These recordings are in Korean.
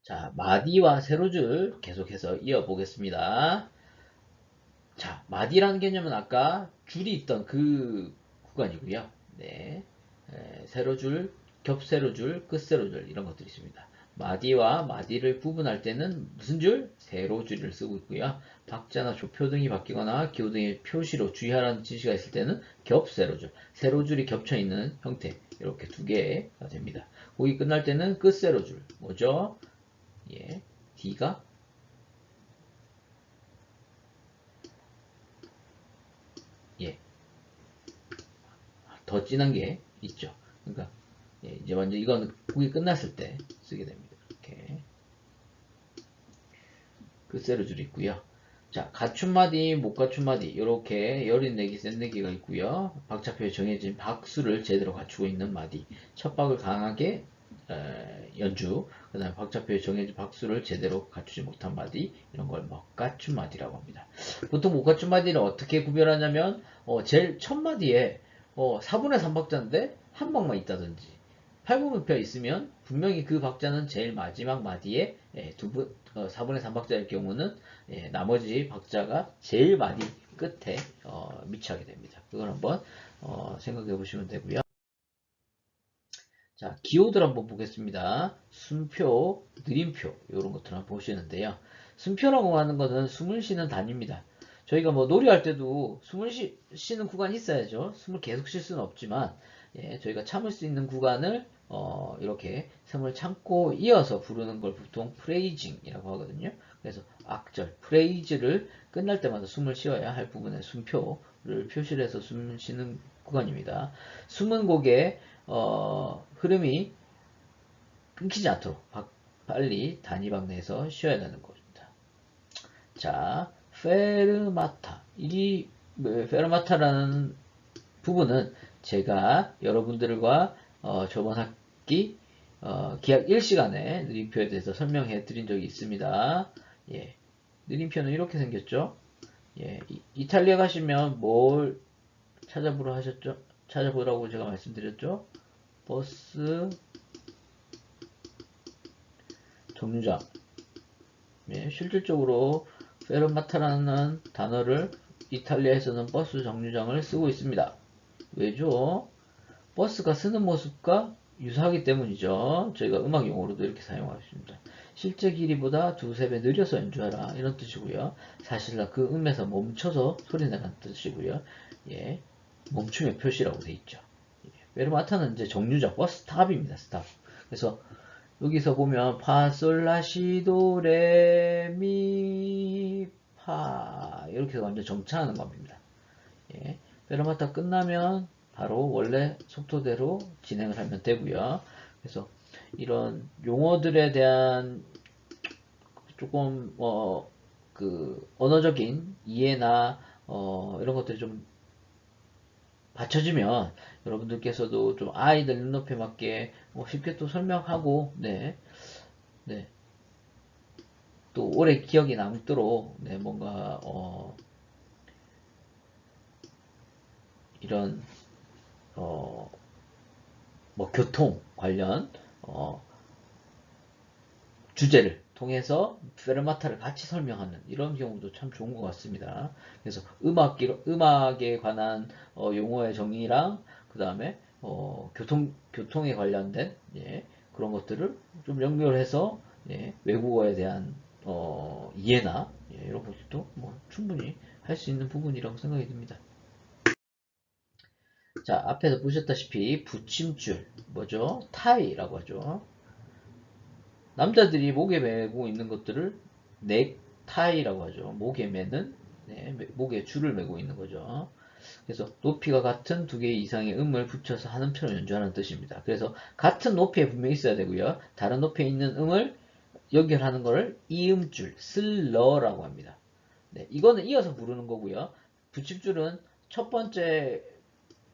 자, 마디와 세로줄 계속해서 이어보겠습니다. 자, 마디라는 개념은 아까 줄이 있던 그 구간이고요. 네, 세로줄, 겹세로줄, 끝세로줄 이런 것들이 있습니다. 마디와 마디를 구분할 때는 무슨 줄? 세로줄을 쓰고 있고요. 박자나 조표 등이 바뀌거나 기호 등의 표시로 주의하라는 지시가 있을 때는 겹세로줄, 세로줄이 겹쳐 있는 형태 이렇게 두 개가 됩니다. 거기 끝날 때는 끝세로줄, 뭐죠? 예, D가 예, 더 진한 게 있죠. 그러니까 예, 이제 완전 이건 국이 끝났을 때 쓰게 됩니다. 이렇게 끝세로 줄 있고요. 자, 갖춘 마디, 못 갖춘 마디 이렇게 여린 내기, 센 내기가 있고요. 박자표에 정해진 박수를 제대로 갖추고 있는 마디. 첫 박을 강하게 연주, 그 다음에 박자표에 정해진 박수를 제대로 갖추지 못한 마디, 이런 걸 못 갖춘 마디라고 합니다. 보통 못 갖춘 마디를 어떻게 구별하냐면, 제일 첫 마디에 4분의 3박자인데 한 박만 있다든지, 8분음표 있으면 분명히 그 박자는 제일 마지막 마디에 4분의 3박자일 경우는 나머지 박자가 제일 마디 끝에 위치하게 됩니다. 그걸 한번 생각해 보시면 되고요. 자, 기호들 한번 보겠습니다. 숨표, 느림표 이런 것들 한번 보시는데요. 숨표라고 하는 것은 숨을 쉬는 단위입니다. 저희가 뭐 놀이할 때도 숨을 쉬는 구간이 있어야죠. 숨을 계속 쉴 수는 없지만 저희가 참을 수 있는 구간을 이렇게 숨을 참고 이어서 부르는 걸 보통 프레이징이라고 하거든요. 그래서 악절, 프레이즈를 끝날 때마다 숨을 쉬어야 할 부분에 숨표를 표시를 해서 숨을 쉬는 구간입니다. 숨은 곡에 흐름이 끊기지 않도록 빨리 단위박 내에서 쉬어야 되는 겁니다. 자, 페르마타. 이 페르마타라는 부분은 제가 여러분들과 저번 학기 기학 1시간에 느림표에 대해서 설명해 드린 적이 있습니다. 예, 느림표는 이렇게 생겼죠. 예, 이탈리아 가시면 뭘 찾아보라 하셨죠? 찾아보라고 제가 말씀드렸죠? 버스 정류장. 예, 실질적으로 페르마타라는 단어를 이탈리아에서는 버스 정류장을 쓰고 있습니다. 왜죠? 버스가 쓰는 모습과 유사하기 때문이죠. 저희가 음악 용어로도 이렇게 사용하십니다. 실제 길이보다 두세 배 느려서 연주하라 이런 뜻이고요. 사실은 그 음에서 멈춰서 소리내라는 뜻이고요. 예, 멈춤의 표시라고 돼 있죠. 페르마타는 이제 정류장, 버스 스탑입니다. 스탑. 그래서 여기서 보면 파솔라시도 레미파 이렇게 해서 완전 정차하는 겁니다. 예. 페르마타 끝나면 바로 원래 속도대로 진행을 하면 되고요. 그래서 이런 용어들에 대한 조금 그 언어적인 이해나 이런 것들이 좀 받쳐지면 여러분들께서도 좀 아이들 눈높이에 맞게 쉽게 또 설명하고 네, 또 오래 기억이 남도록 뭔가 이런 어, 뭐 교통 관련 주제를 통해서 페르마타를 같이 설명하는 이런 경우도 참 좋은 것 같습니다. 그래서 음악에 관한 용어의 정의랑 그 다음에 교통에 관련된 그런 것들을 좀 연결해서 외국어에 대한 이해나 이런 것도 뭐 충분히 할 수 있는 부분이라고 생각이 듭니다. 자, 앞에서 보셨다시피 붙임줄 뭐죠? 타이라고 하죠. 남자들이 목에 메고 있는 것들을 넥타이라고 하죠. 목에 매는 목에 줄을 메고 있는 거죠. 그래서 높이가 같은 두 개 이상의 음을 붙여서 한 음처럼 연주하는 뜻입니다. 그래서 같은 높이에 분명히 있어야 되고요. 다른 높이에 있는 음을 연결하는 것을 이음줄, 슬러라고 합니다. 네, 이거는 이어서 부르는 거고요. 붙임줄은 첫 번째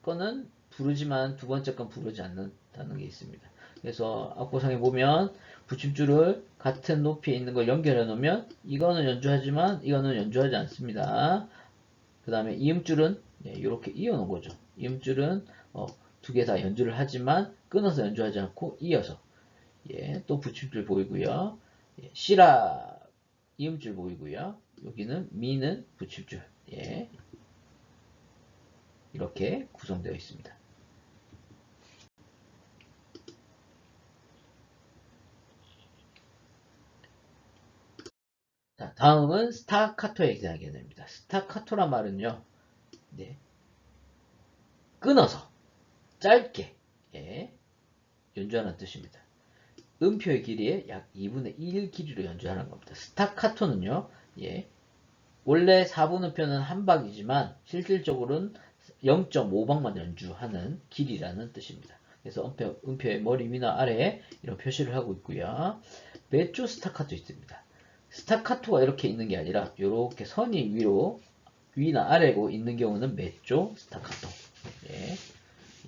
거는 부르지만 두 번째 건 부르지 않는다는 게 있습니다. 그래서 악보상에 보면 붙임줄을 같은 높이에 있는 걸 연결해 놓으면 이거는 연주하지만 이거는 연주하지 않습니다. 그 다음에 이음줄은 이렇게 이어 놓은 거죠. 이음줄은 두 개 다 연주를 하지만 끊어서 연주하지 않고 이어서 또 붙임줄 보이고요. 예, 시라 이음줄 보이고요. 여기는 미는 붙임줄. 예, 이렇게 구성되어 있습니다. 자, 다음은 스타카토에 대한 개념입니다. 스타카토란 말은요, 네, 끊어서 짧게 예, 연주하는 뜻입니다. 음표의 길이의 약 2분의 1 길이로 연주하는 겁니다. 스타카토는요, 예, 원래 4분 음표는 한 박이지만 실질적으로는 0.5박만 연주하는 길이라는 뜻입니다. 그래서 음표의 머리 위나 아래에 이런 표시를 하고 있고요. 메조 스타카토 있습니다. 스타카토가 이렇게 있는 게 아니라 이렇게 선이 위나 아래로 있는 경우는 메조 스타카토. 예.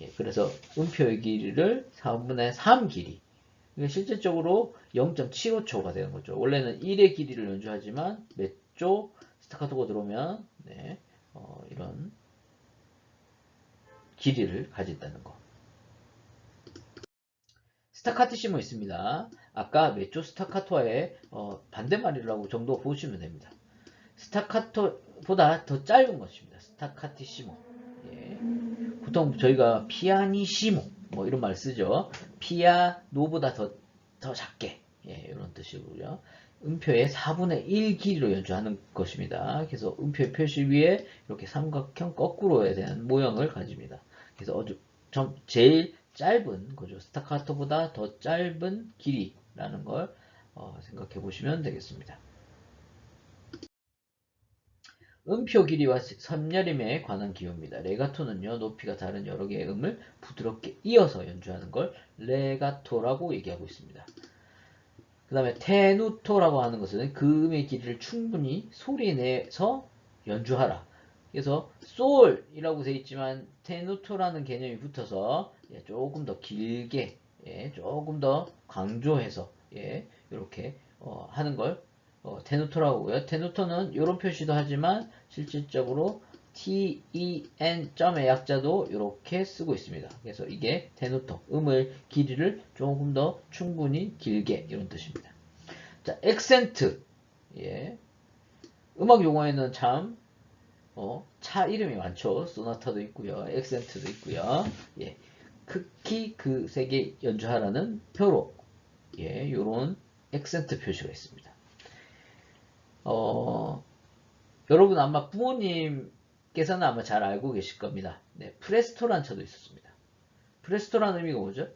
예, 그래서 음표의 길이를 4분의 3 길이. 실질적으로 0.75초가 되는 거죠. 원래는 1의 길이를 연주하지만 메조 스타카토가 들어오면 네, 이런 길이를 가진다는 거. 스타카티시모 있습니다. 아까 메조 스타카토의 반대말이라고 정도 보시면 됩니다. 스타카토보다 더 짧은 것입니다. 스타카티시모. 예. 보통 저희가 피아니시모 뭐 이런 말 쓰죠. 피아노보다 더 작게 예, 이런 뜻이고요. 음표의 4분의 1 길이로 연주하는 것입니다. 그래서 음표의 표시 위에 이렇게 삼각형 거꾸로에 대한 모형을 가집니다. 그래서 좀 제일 짧은 거죠. 스타카토보다 더 짧은 길이라는 걸 생각해 보시면 되겠습니다. 음표 길이와 선여림에 관한 기호입니다. 레가토는요, 높이가 다른 여러 개의 음을 부드럽게 이어서 연주하는 걸 레가토라고 얘기하고 있습니다. 그 다음에 테누토라고 하는 것은 그 음의 길이를 충분히 소리내서 연주하라. 그래서 솔이라고 되어 있지만 테누토라는 개념이 붙어서 조금 더 길게 조금 더 강조해서 이렇게 하는 걸 테누토라고 하고요. 테누토는 이런 표시도 하지만 실질적으로 ten 점의 약자도 이렇게 쓰고 있습니다. 그래서 이게 테누토, 음의 길이를 조금 더 충분히 길게 이런 뜻입니다. 자, 액센트. 예. 음악 용어에는 참 차 이름이 많죠. 소나타도 있고요. 액센트도 있고요. 예. 극히 그 세게 연주하라는 표로 예, 요런 액센트 표시가 있습니다. 여러분 아마 부모님께서는 아마 잘 알고 계실 겁니다. 네, 프레스토란 차도 있었습니다. 프레스토라는 의미가 뭐죠?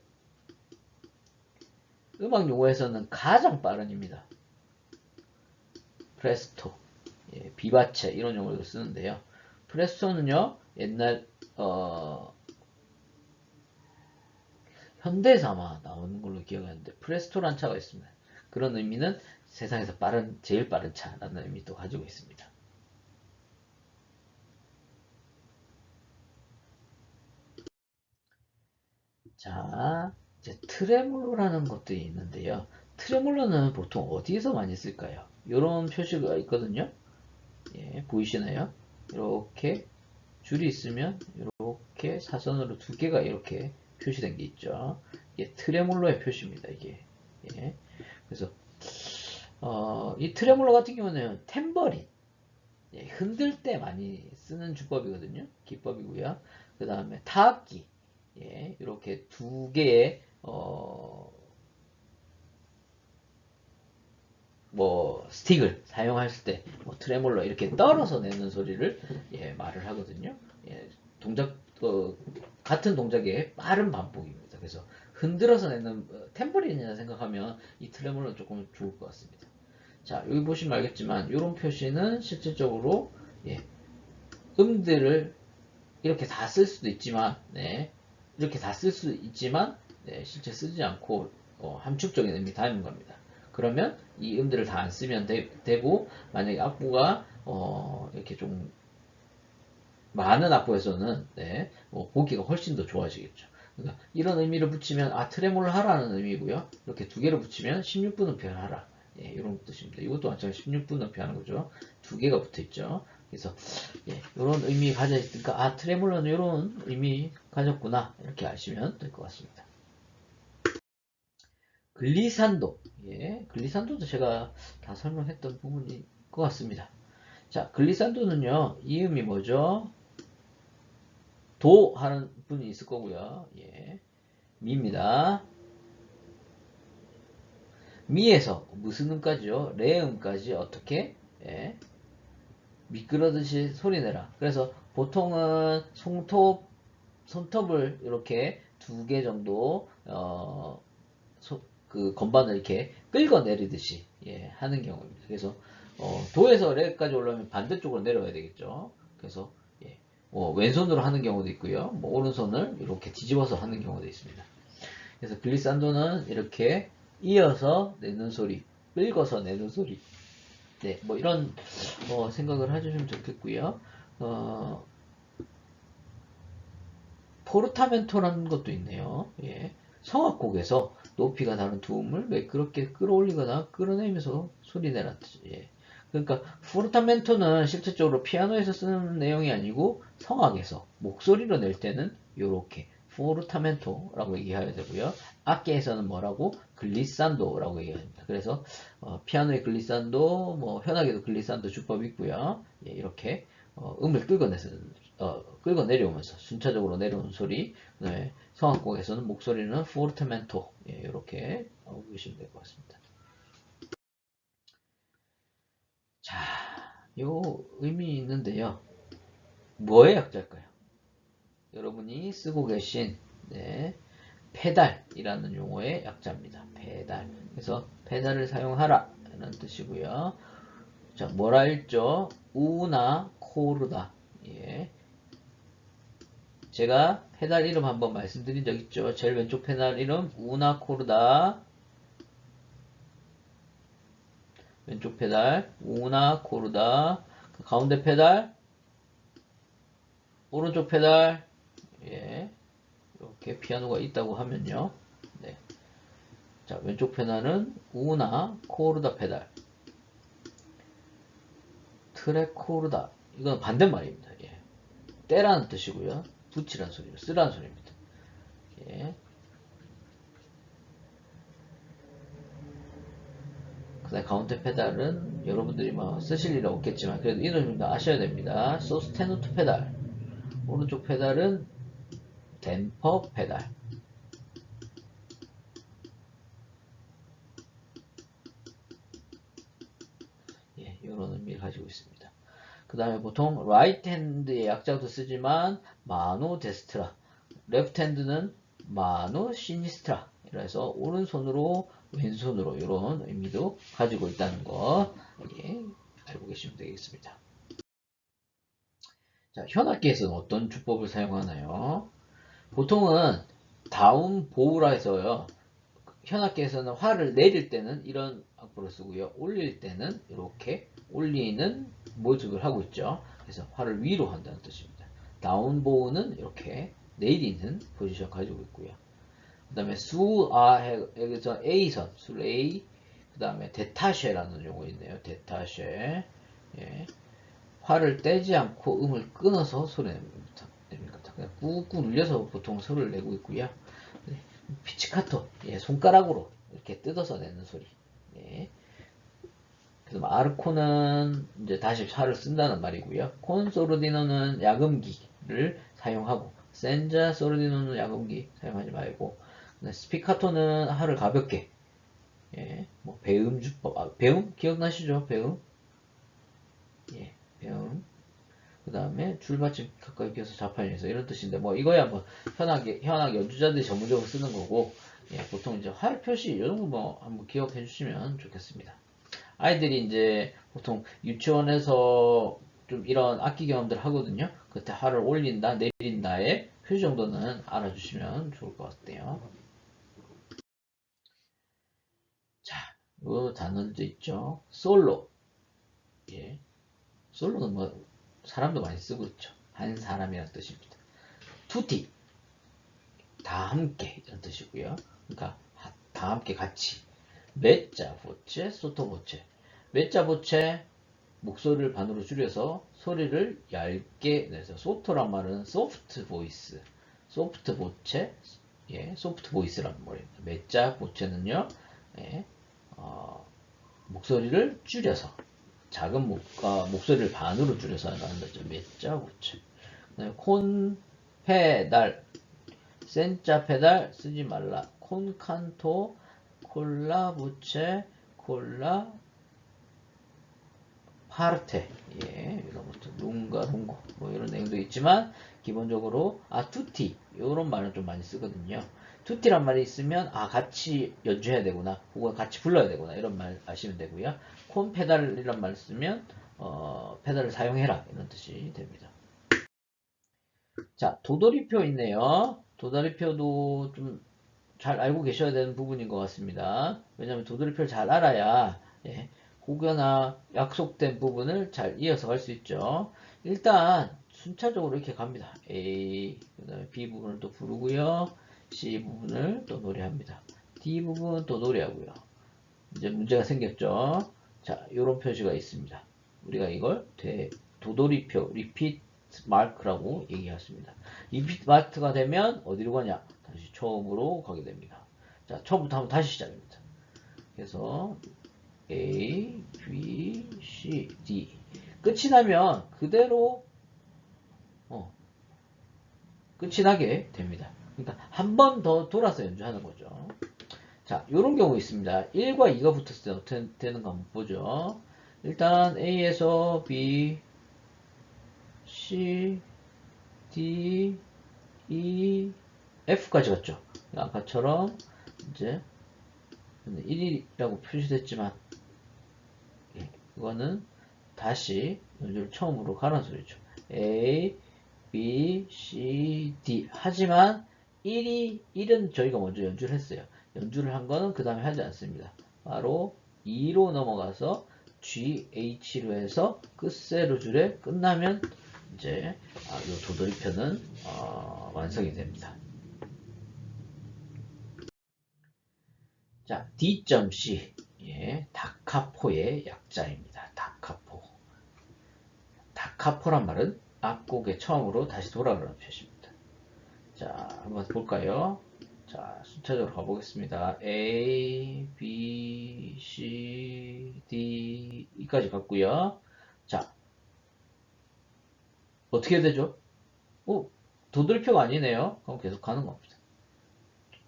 음악 용어에서는 가장 빠른입니다. 프레스토, 예, 비바체 이런 용어로 쓰는데요. 프레스토는요 옛날 현대에서 아마 나오는 걸로 기억하는데 프레스토란 차가 있습니다. 그런 의미는 세상에서 제일 빠른 차라는 의미도 가지고 있습니다. 자, 이제 트레몰로라는 것도 있는데요. 트레몰로는 보통 어디에서 많이 쓸까요? 이런 표시가 있거든요. 예, 보이시나요? 이렇게 줄이 있으면 이렇게 사선으로 두 개가 이렇게 표시된 게 있죠. 이게 트레몰로의 표시입니다. 이게. 예. 그래서 이 트레몰로 같은 경우는 탬버린 예, 흔들 때 많이 쓰는 주법이거든요. 기법이고요. 그 다음에 타악기 예, 이렇게 두 개의 뭐 스틱을 사용했을 때 뭐 트레몰로 이렇게 떨어서 내는 소리를 예, 말을 하거든요. 예, 같은 동작의 빠른 반복입니다. 그래서 흔들어서 내는 탬버린이라 생각하면 이 트레몰로는 조금 좋을 것 같습니다. 자, 여기 보시면 알겠지만 이런 표시는 실질적으로 예, 음들을 이렇게 다 쓸 수도 있지만 네, 이렇게 다 쓸 수 있지만 네, 실제 쓰지 않고 함축적인 의미 담는 겁니다. 그러면 이 음들을 다 안 쓰면 되고 만약에 악보가 이렇게 좀 많은 악보에서는 네, 보기가 훨씬 더 좋아지겠죠. 그러니까 이런 의미를 붙이면 트레몰로 하라는 의미고요. 이렇게 두 개를 붙이면 16분음표 하라. 예, 이런 뜻입니다. 이것도 마찬가지로 16분음표 하는 거죠. 두 개가 붙어 있죠. 그래서 예, 이런 의미 가져 있으니까 트레몰로는 이런 의미 가졌구나 이렇게 아시면 될 것 같습니다. 글리산도, 예, 글리산도도 제가 다 설명했던 부분인 것 같습니다. 자, 글리산도는요, 이음이 뭐죠? 도 하는 분이 있을 거고요. 예. 미입니다. 미에서 무슨 음까지요? 레음까지 어떻게? 예. 미끄러듯이 소리내라. 그래서 보통은 손톱을 이렇게 2개 정도 그 건반을 이렇게 끌어내리듯이 예, 하는 경우입니다. 그래서 도에서 레까지 올라오면 반대쪽으로 내려와야 되겠죠. 그래서 예, 왼손으로 하는 경우도 있고요. 뭐 오른손을 이렇게 뒤집어서 하는 경우도 있습니다. 그래서 글리산도는 이렇게 이어서 내는 소리, 끌어서 내는 소리. 네, 뭐 이런 생각을 해주시면 좋겠고요. 포르타멘토라는 것도 있네요. 예. 성악곡에서 높이가 다른 두 음을 매끄럽게 끌어올리거나 끌어내면서 소리내라는 뜻. 예. 그러니까 포르타멘토는 실질적으로 피아노에서 쓰는 내용이 아니고 성악에서 목소리로 낼 때는 이렇게 포르타멘토라고 얘기해야 되고요. 악기에서는 뭐라고? 글리산도라고 얘기합니다. 그래서 피아노의 글리산도, 뭐 현악에도 글리산도 주법이 있고요. 예, 이렇게 음을 끌고 내려오면서 순차적으로 내려오는 소리. 네, 성악곡에서는 목소리는 포르테멘토. 예, 이렇게 보시면 될 것 같습니다. 자, 요 의미 있는데요. 뭐의 약자일까요? 여러분이 쓰고 계신 네, 페달이라는 용어의 약자입니다. 페달. 그래서 페달을 사용하라 라는 뜻이고요. 자, 뭐라 읽죠? 우나 코르다. 예. 제가 페달 이름 한번 말씀드린 적 있죠. 제일 왼쪽 페달 이름 우나 코르다. 왼쪽 페달 우나 코르다. 그 가운데 페달 오른쪽 페달. 예. 이렇게 피아노가 있다고 하면요. 네. 자, 왼쪽 페달은 우나 코르다 페달. 트레코르다. 이건 반대말입니다. 예. 떼라는 뜻이고요. 붙이라는 소리입니다. 쓰라는 소리입니다. 예. 그다음 가운데 페달은 여러분들이 뭐 쓰실 일은 없겠지만 그래도 이름 좀 아셔야 됩니다. 소스테누트 페달. 오른쪽 페달은 댐퍼 페달. 예, 이런 의미를 가지고 있습니다. 그 다음에 보통 라이트 핸드의 약자도 쓰지만 마노 데스트라, 레프트 핸드는 마노 시니스트라 이래서 오른손으로 왼손으로 이런 의미도 가지고 있다는 거 예, 알고 계시면 되겠습니다. 자, 현악기에서는 어떤 주법을 사용하나요? 보통은 다운 보우라 해서요. 현악기에서는 화를 내릴 때는 이런 악보를 쓰고요. 올릴 때는 이렇게 올리는 모습을 하고 있죠. 그래서 화를 위로 한다는 뜻입니다. 다운보우는 이렇게 내리는 포지션 가지고 있고요. 그 다음에 수아에서 A선, 술 A, 그 다음에 데타쉐라는 용어 있네요. 데타쉐. 예. 화를 떼지 않고 음을 끊어서 소리 냅니다. 그냥 꾹꾹 눌려서 보통 소리를 내고 있고요. 네. 피치카토, 예, 손가락으로 이렇게 뜯어서 내는 소리. 예. 그래서 아르코는 이제 다시 화를 쓴다는 말이고요. 콘소르디노는 야금기를 사용하고 센자 소르디노는 야금기 사용하지 말고 스피카토는 화를 가볍게 뭐 배음 주법 배음 기억나시죠? 배음 예 배음 그 다음에 줄받침 가까이 껴서 자판에서 이런 뜻인데 뭐 이거야 뭐 현악 연주자들이 전문적으로 쓰는 거고 예, 보통 이제 활 표시 이런 거 뭐 한번 기억해 주시면 좋겠습니다. 아이들이 이제 보통 유치원에서 좀 이런 악기 경험들 하거든요. 그때 활을 올린다, 내린다의 표시 정도는 알아주시면 좋을 것 같아요. 자, 요 단어도 있죠. 솔로. 예. 솔로는 뭐 사람도 많이 쓰고 있죠. 한 사람이라는 뜻입니다. 투티. 다 함께 이런 뜻이고요. 그러니까 다 함께 같이. 메자 보체, 소토 보체. 메자 보체 목소리를 반으로 줄여서 소리를 얇게 내서 소토란 말은 소프트 보이스, 소프트 보체, 예, 소프트 보이스란 말입니다. 메자 보체는요, 예, 목소리를 줄여서 작은 목소리를 반으로 줄여서 나가는 거죠. 메짜 부채. 그다음에 콘 페달 센자 페달 쓰지 말라. 콘칸토 콜라 부채 콜라 파르테 예 이런 것도 룽가 룽고 뭐 이런 내용도 있지만 기본적으로 투티 이런 말은 좀 많이 쓰거든요. 투티란 말이 있으면 같이 연주해야 되구나 혹은 같이 불러야 되구나 이런 말 아시면 되고요. 콘 페달이란 말 쓰면 페달을 사용해라 이런 뜻이 됩니다. 자 도돌이표 있네요. 도돌이표도 좀 잘 알고 계셔야 되는 부분인 것 같습니다. 왜냐하면 도돌이표를 잘 알아야 예, 혹여나 약속된 부분을 잘 이어서 갈 수 있죠. 일단 순차적으로 이렇게 갑니다. A, 그 다음에 B 부분을 또 부르고요. C 부분을 또 노래합니다. D 부분 또 노래하고요. 이제 문제가 생겼죠. 자, 이런 표시가 있습니다. 우리가 이걸 도돌이표, repeat mark라고 얘기했습니다. repeat mark가 되면 어디로 가냐? 다시 처음으로 가게 됩니다. 자, 처음부터 한번 다시 시작입니다. 그래서 A, B, C, D 끝이 나면 그대로 끝이 나게 됩니다. 그러니까 한 번 더 돌아서 연주하는 거죠. 자, 요런 경우 있습니다. 1과 2가 붙었을 때 어떻게 되는가 한번 보죠. 일단 A에서 B, C, D, E, F까지 갔죠. 아까처럼 이제 1이라고 표시됐지만 이거는 다시 연주를 처음으로 가는 소리죠. A, B, C, D. 하지만 1은 저희가 먼저 연주를 했어요. 연주를 한 거는 그 다음에 하지 않습니다. 바로 2로 넘어가서 G, H로 해서 끝세로 줄에 끝나면 이제 이 도돌이표는 완성이 됩니다. 자, D.C 예, 다카포의 약자입니다. 다카포. 다카포란 말은 앞곡의 처음으로 다시 돌아가는 표시입니다. 자, 한번 볼까요? 자, 순차적으로 가보겠습니다. A, B, C, D, E까지 갔고요. 자, 어떻게 되죠? 도돌이표가 아니네요. 그럼 계속 가는 겁니다.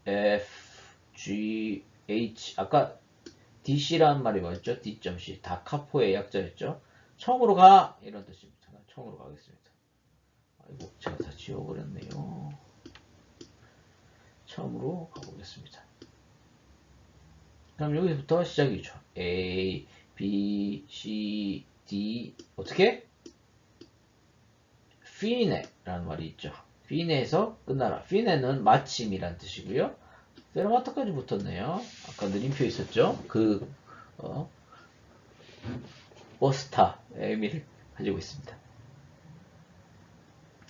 F, G, H. 아까 DC라는 말이 뭐였죠? D.C. 다카포의 약자였죠? 처음으로 가! 이런 뜻입니다. 처음으로 가겠습니다. 아이고, 제가 다 지워버렸네요. 처음으로 가보겠습니다. 그럼 여기부터 시작이죠. A, B, C, D. 어떻게? 피네라는 말이 있죠. 피네에서 끝나라. 피네는 마침이란 뜻이고요. 페르마타까지 붙었네요. 아까 느림표 있었죠? 버스타의 의미를 가지고 있습니다.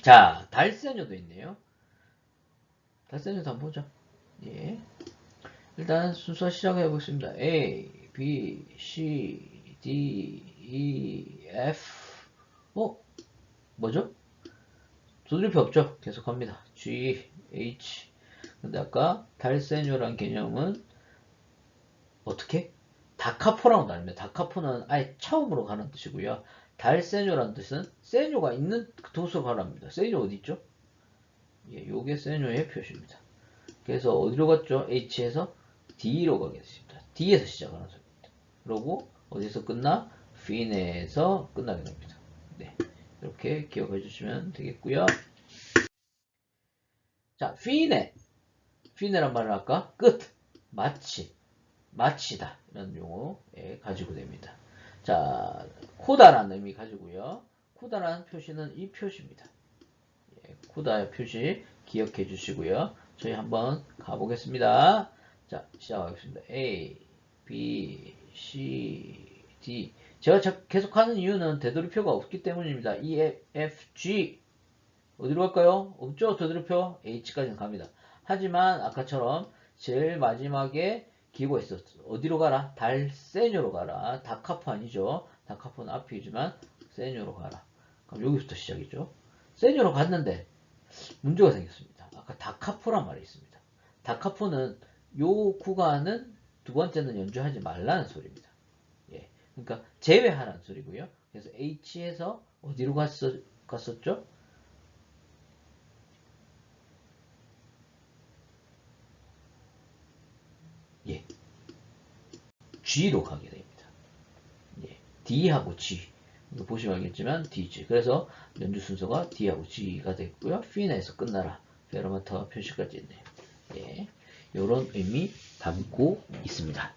자, 달세뇨도 있네요. 달세뇨도 한번 보죠. 예. 일단 순서 시작해 보겠습니다. A, B, C, D, E, F. 뭐죠? 두드릴 없죠? 계속합니다. G, H. 근데 아까 달세뇨란 개념은 어떻게? 다카포라고 나뉩니다. 다카포는 아예 처음으로 가는 뜻이고요. 달세뇨란 뜻은 세뇨가 있는 도수로 가랍니다. 세뇨 어디 있죠? 예, 요게 세뇨의 표시입니다. 그래서 어디로 갔죠? H에서 D로 가겠습니다. D에서 시작하는 소리입니다. 그러고 어디서 끝나? 피네에서 끝나게 됩니다. 네, 이렇게 기억해 주시면 되겠고요. 자, 피네란 말은 아까 끝, 마치다 이런 용어 가지고 됩니다. 자, 코다라는 의미 가지고요. 코다라는 표시는 이 표시입니다. 예, 코다의 표시 기억해 주시고요. 저희 한번 가보겠습니다. 자, 시작하겠습니다. A, B, C, D. 제가 계속하는 이유는 되돌이표가 없기 때문입니다. E, F, G. 어디로 갈까요? 없죠? 되돌이표 H까지는 갑니다. 하지만 아까처럼 제일 마지막에 기호가 있었어. 어디로 가라? 달세뇨로 가라. 다카포 아니죠? 다카포는 앞이지만 세뇨로 가라. 그럼 여기부터 시작이죠. 세뇨로 갔는데 문제가 생겼습니다. 아까 다카포란 말이 있습니다. 다카포는 요 구간은 두 번째는 연주하지 말라는 소리입니다. 예. 그러니까 제외하라는 소리고요. 그래서 H에서 어디로 갔었죠? 예, G로 가게 됩니다. 예, D하고 G. 이거 보시면 알겠지만 DG. 그래서 연주 순서가 D하고 G가 됐고요. 피나에서 끝나라. 페르마타 표시까지 있네요. 예, 이런 의미 담고 있습니다.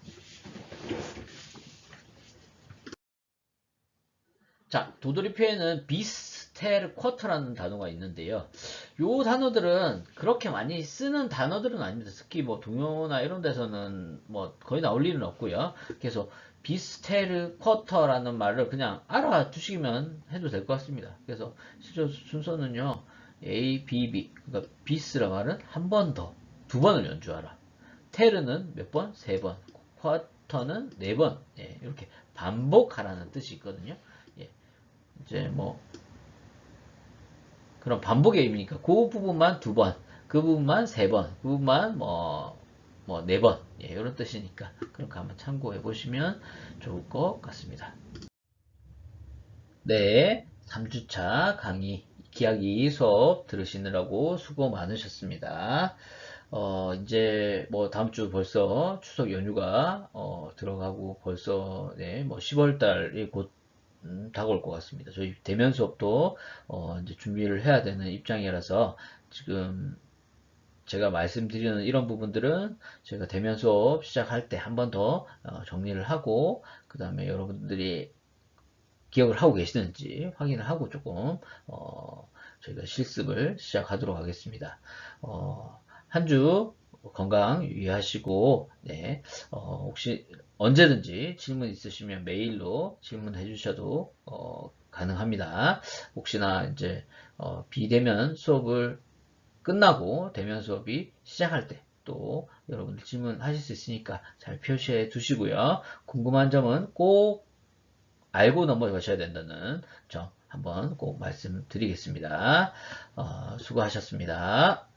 자, 도돌이표에는 비스테르 쿼터라는 단어가 있는데요. 요 단어들은 그렇게 많이 쓰는 단어들은 아닙니다. 특히 뭐 동요나 이런 데서는 뭐 거의 나올 일은 없고요. 그래서 비스테르 쿼터라는 말을 그냥 알아두시면 해도 될 것 같습니다. 그래서 실제 순서는요. A, B, B. 그러니까 비스라 말은 한 번 더, 두 번을 연주하라. 테르는 몇 번? 세 번. 쿼터는 네 번. 예, 이렇게 반복하라는 뜻이 있거든요. 예, 이제 뭐 그런 반복의 의미니까 그 부분만 두 번, 그 부분만 세 번, 그 부분만 뭐 네 번, 예, 이런 뜻이니까 그런 거 한번 참고해 보시면 좋을 것 같습니다. 네, 3주차 강의 기하기 수업 들으시느라고 수고 많으셨습니다. 이제 뭐 다음 주 벌써 추석 연휴가 들어가고 벌써 네, 뭐 10월 달이 곧 다가올 것 같습니다. 저희 대면 수업도 이제 준비를 해야 되는 입장이라서 지금 제가 말씀드리는 이런 부분들은 저희가 대면 수업 시작할 때 한 번 더 정리를 하고 그 다음에 여러분들이 기억을 하고 계시는지 확인을 하고 조금 저희가 실습을 시작하도록 하겠습니다. 한 주 건강 유의하시고 네, 혹시 언제든지 질문 있으시면 메일로 질문해 주셔도 가능합니다. 혹시나 이제 비대면 수업을 끝나고 대면 수업이 시작할 때 또 여러분들 질문하실 수 있으니까 잘 표시해 두시고요. 궁금한 점은 꼭 알고 넘어가셔야 된다는 점 한번 꼭 말씀드리겠습니다. 수고하셨습니다.